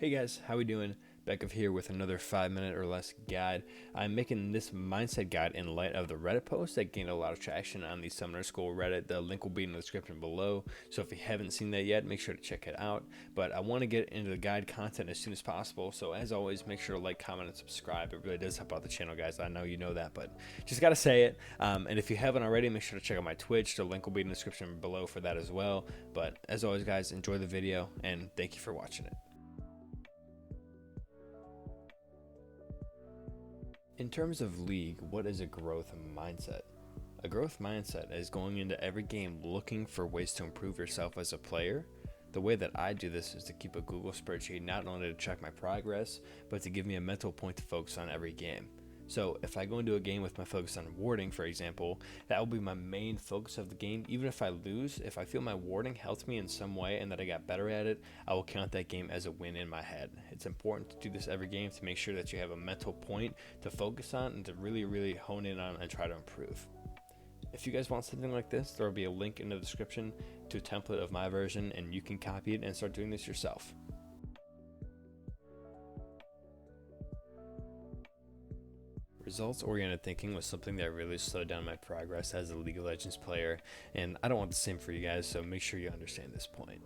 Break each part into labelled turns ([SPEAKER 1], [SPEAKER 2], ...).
[SPEAKER 1] Hey guys, how we doing? Beckham here with another 5-minute or less guide. I'm making this mindset guide in light of the Reddit post that gained a lot of traction on the Summoner School Reddit. The link will be in the description below, so if you haven't seen that yet, make sure to check it out. But I want to get into the guide content as soon as possible, so as always, make sure to like, comment, and subscribe. It really does help out the channel, guys. I know you know that, but just gotta say it. And if you haven't already, make sure to check out my Twitch. The link will be in the description below for that as well. But as always, guys, enjoy the video, and thank you for watching it. In terms of League, what is a growth mindset? A growth mindset is going into every game looking for ways to improve yourself as a player. The way that I do this is to keep a Google spreadsheet, not only to check my progress, but to give me a mental point to focus on every game. So if I go into a game with my focus on warding, for example, that will be my main focus of the game. Even if I lose, if I feel my warding helped me in some way and that I got better at it, I will count that game as a win in my head. It's important to do this every game to make sure that you have a mental point to focus on and to really hone in on and try to improve. If you guys want something like this, there will be a link in the description to a template of my version, and you can copy it and start doing this yourself. Results-oriented thinking was something that really slowed down my progress as a League of Legends player, and I don't want the same for you guys, so make sure you understand this point.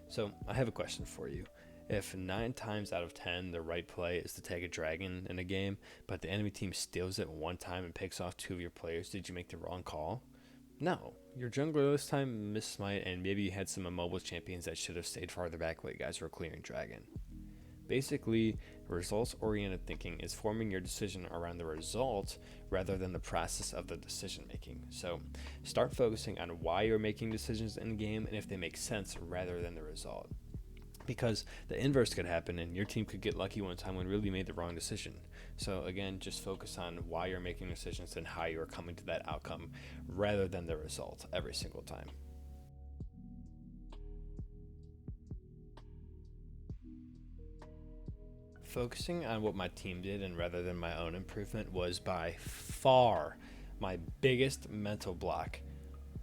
[SPEAKER 1] So I have a question for you. If 9 times out of 10 the right play is to tag a dragon in a game, but the enemy team steals it one time and picks off 2 of your players, did you make the wrong call? No. Your jungler this time missed smite, and maybe you had some immobile champions that should have stayed farther back while you guys were clearing dragon. Basically, results-oriented thinking is forming your decision around the result rather than the process of the decision making. So start focusing on why you're making decisions in the game and if they make sense rather than the result. Because the inverse could happen and your team could get lucky one time when really made the wrong decision. So again, just focus on why you're making decisions and how you're coming to that outcome rather than the result every single time. Focusing on what my team did and rather than my own improvement was by far my biggest mental block.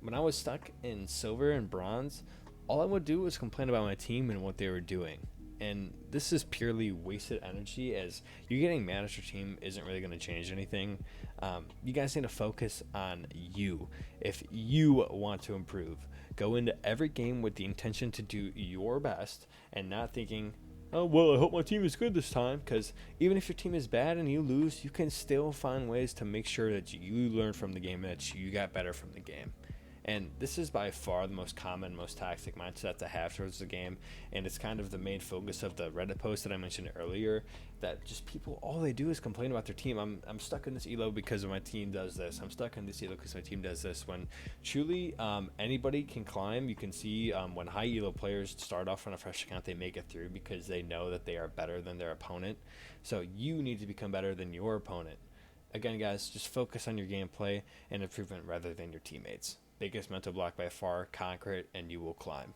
[SPEAKER 1] When I was stuck in silver and bronze, all I would do was complain about my team and what they were doing. And this is purely wasted energy, as you getting mad at your team isn't really going to change anything. You guys need to focus on you. If you want to improve, go into every game with the intention to do your best and not thinking, oh, well, I hope my team is good this time, because even if your team is bad and you lose, you can still find ways to make sure that you learn from the game, that you got better from the game. And this is by far the most common, most toxic mindset to have towards the game, and it's kind of the main focus of the Reddit post that I mentioned earlier, that just people, all they do is complain about their team. I'm stuck in this elo because my team does this. I'm stuck in this elo because my team does this. When truly anybody can climb. You can see when high elo players start off on a fresh account, they make it through because they know that they are better than their opponent. So you need to become better than your opponent. Again, guys, just focus on your gameplay and improvement rather than your teammates. Biggest mental block by far, conquer it and you will climb.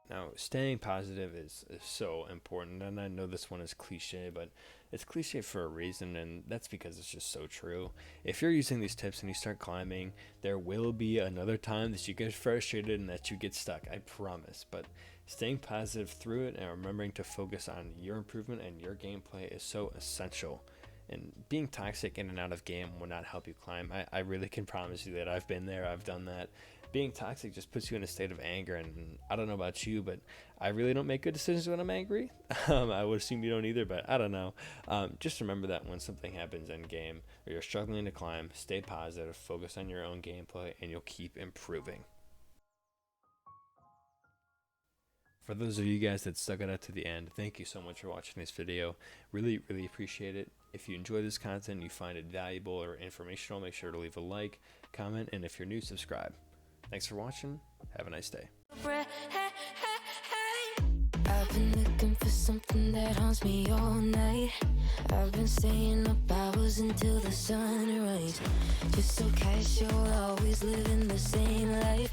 [SPEAKER 1] Now, staying positive is so important, and I know this one is cliche, but it's cliche for a reason, and that's because it's just so true. If you're using these tips and you start climbing, there will be another time that you get frustrated and that you get stuck, I promise. But staying positive through it and remembering to focus on your improvement and your gameplay is so essential. And being toxic in and out of game will not help you climb. I really can promise you that. I've been there, I've done that. Being toxic just puts you in a state of anger, and I don't know about you, but I really don't make good decisions when I'm angry. I would assume you don't either, but I don't know. Just remember that when something happens in game or you're struggling to climb, stay positive, focus on your own gameplay, and you'll keep improving. For those of you guys that stuck it out to the end, thank you so much for watching this video. Really appreciate it. If you enjoy this content, you find it valuable or informational, make sure to leave a like, comment, and if you're new, subscribe. Thanks for watching. Have a nice day.
[SPEAKER 2] I've been looking for something that haunts me all night. I've been staying up hours until the sunrise. Just so casual, always living the same life.